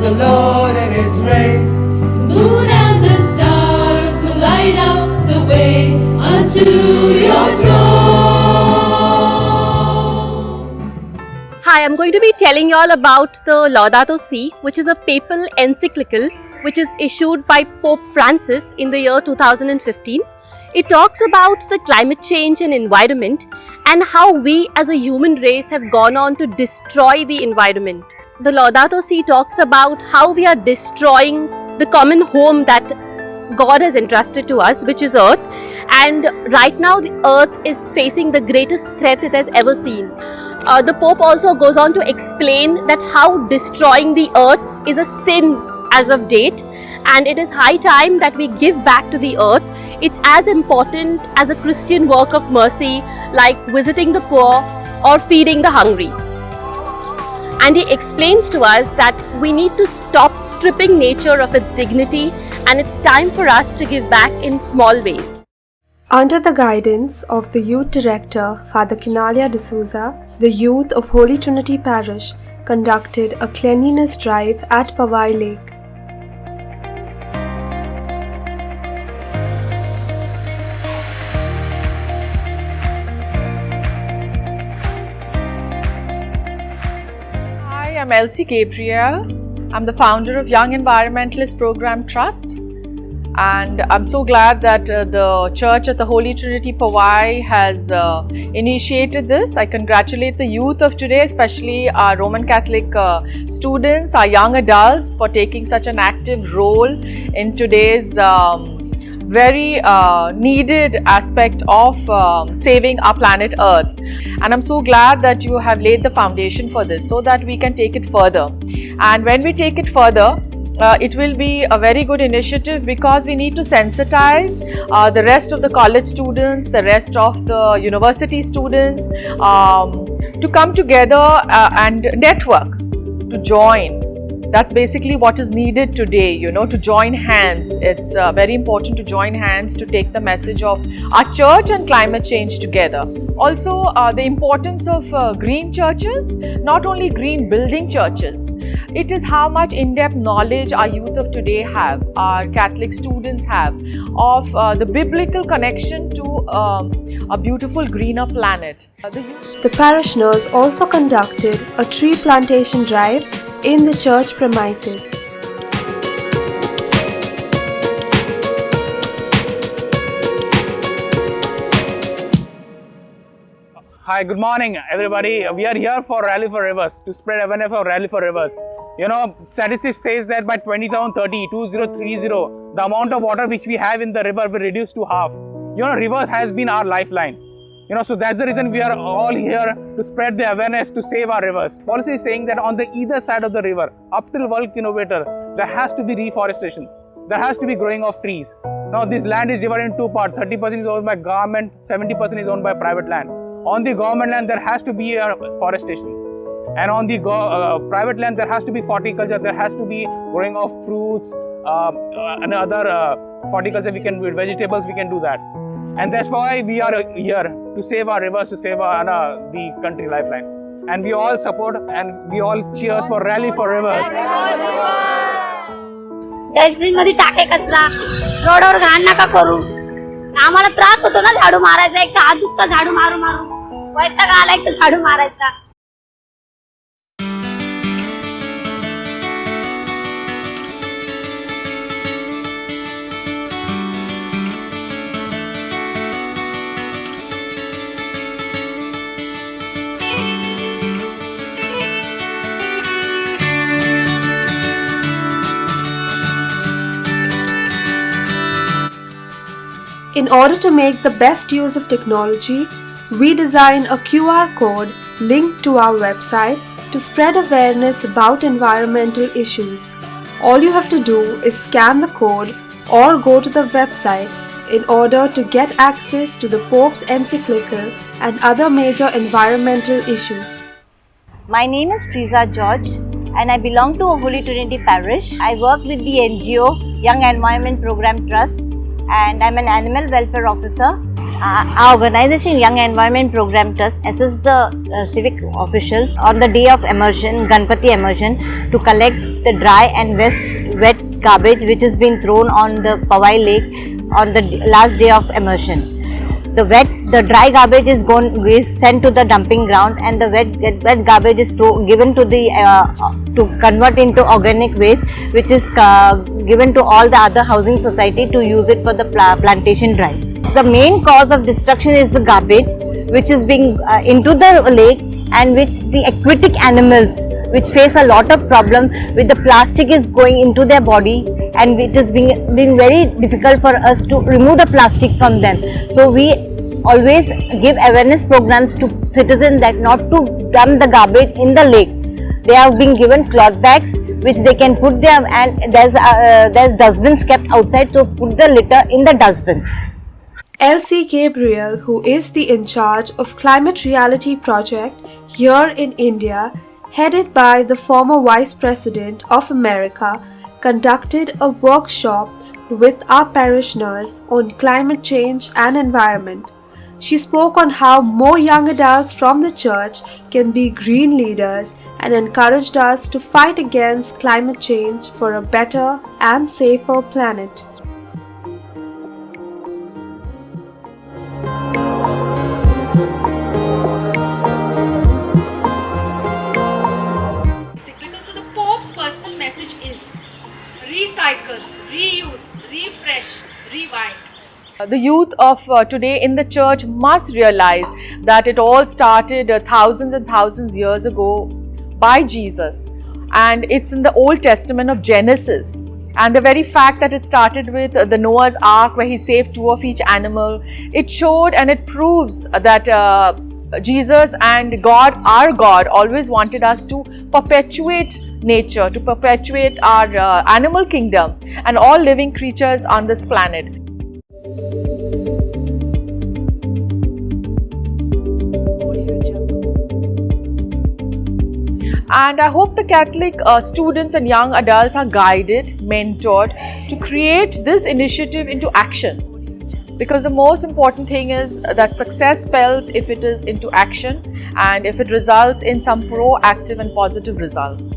the Lord and His race. The moon and the stars will light up the way unto your throne. Hi, I'm going to be telling you all about the Laudato Si, which is a papal encyclical which is issued by Pope Francis in the year 2015. It talks about the climate change and environment and how we as a human race have gone on to destroy the environment. The Laudato Si talks about how we are destroying the common home that God has entrusted to us, which is Earth. And right now the Earth is facing the greatest threat it has ever seen. The Pope also goes on to explain that how destroying the Earth is a sin as of date, and it is high time that we give back to the earth. It's as important as a Christian work of mercy like visiting the poor or feeding the hungry. And he explains to us that we need to stop stripping nature of its dignity, and it's time for us to give back in small ways. Under the guidance of the Youth Director, Father Kinalia D'Souza, the youth of Holy Trinity Parish conducted a cleanliness drive at Powai Lake. I'm Elsie Gabriel. I'm the founder of Young Environmentalist Program Trust, and I'm so glad that the church at the Holy Trinity Powai has initiated this. I congratulate the youth of today, especially our Roman Catholic students, our young adults, for taking such an active role in today's very needed aspect of saving our planet Earth. And I'm so glad that you have laid the foundation for this so that we can take it further. And when we take it further, it will be a very good initiative, because we need to sensitize the rest of the college students, the rest of the university students to come together and network, to join. That's basically what is needed today, to join hands. It's very important to join hands to take the message of our church and climate change together. Also, the importance of green churches, not only green building churches. It is how much in-depth knowledge our youth of today have, our Catholic students have, of the biblical connection to a beautiful greener planet. The parishioners also conducted a tree plantation drive in the church premises. Hi, good morning everybody. We are here for Rally for Rivers, to spread awareness of Rally for Rivers. Statistics says that by 2030, the amount of water which we have in the river will reduce to half. Rivers has been our lifeline. So that's the reason we are all here, to spread the awareness to save our rivers. Policy is saying that on the either side of the river, up till 1 kilometer, there has to be reforestation. There has to be growing of trees. Now this land is divided in two parts. 30% is owned by government, 70% is owned by private land. On the government land, there has to be a forestation. And on the private land, there has to be horticulture. There has to be growing of fruits and other horticulture. We can do vegetables. We can do that. And that's why we are here, to save our rivers, to save the country lifeline. And we all support and we all cheers for Rally for Rivers. मध्ये टाके कचरा रोडवर घाण नका करू. आम्हाला त्रास होतो ना झाडू मारायचा. एक हात दुखता झाडू मारू वैताग आला एक झाडू मारायचा. In order to make the best use of technology, we design a QR code linked to our website to spread awareness about environmental issues. All you have to do is scan the code or go to the website in order to get access to the Pope's encyclical and other major environmental issues. My name is Friza George and I belong to Holy Trinity Parish. I work with the NGO Young Environment Program Trust and I'm an animal welfare officer. Our organization Young Environment Program Trust assists the civic officials on the day of immersion, Ganpati immersion, to collect the dry and wet garbage which has been thrown on the Powai lake on the last day of immersion. The dry garbage is sent to the dumping ground, and the wet garbage is given to the to convert into organic waste, which is given to all the other housing society to use it for the plantation drive. The main cause of destruction is the garbage, which is being into the lake, and which the aquatic animals, which face a lot of problem with the plastic is going into their body, and it is being very difficult for us to remove the plastic from them. So we always give awareness programs to citizens that not to dump the garbage in the lake. They have been given cloth bags which they can put there, and there's dustbins kept outside, so put the litter in the dustbins. Elsie Gabriel, who is the in charge of Climate Reality Project here in India, headed by the former Vice President of America, conducted a workshop with our parishioners on climate change and environment. She spoke on how more young adults from the church can be green leaders and encouraged us to fight against climate change for a better and safer planet. So the Pope's personal message is recycle, reuse, refresh, rewind. The youth of today in the church must realize that it all started thousands and thousands years ago by Jesus, and it's in the Old Testament of Genesis. And the very fact that it started with the Noah's Ark, where he saved 2 of each animal, it showed and it proves that Jesus and God, our God, always wanted us to perpetuate nature, to perpetuate our animal kingdom and all living creatures on this planet. And I hope the Catholic students and young adults are guided, mentored to create this initiative into action. Because the most important thing is that success spells if it is into action and if it results in some proactive and positive results.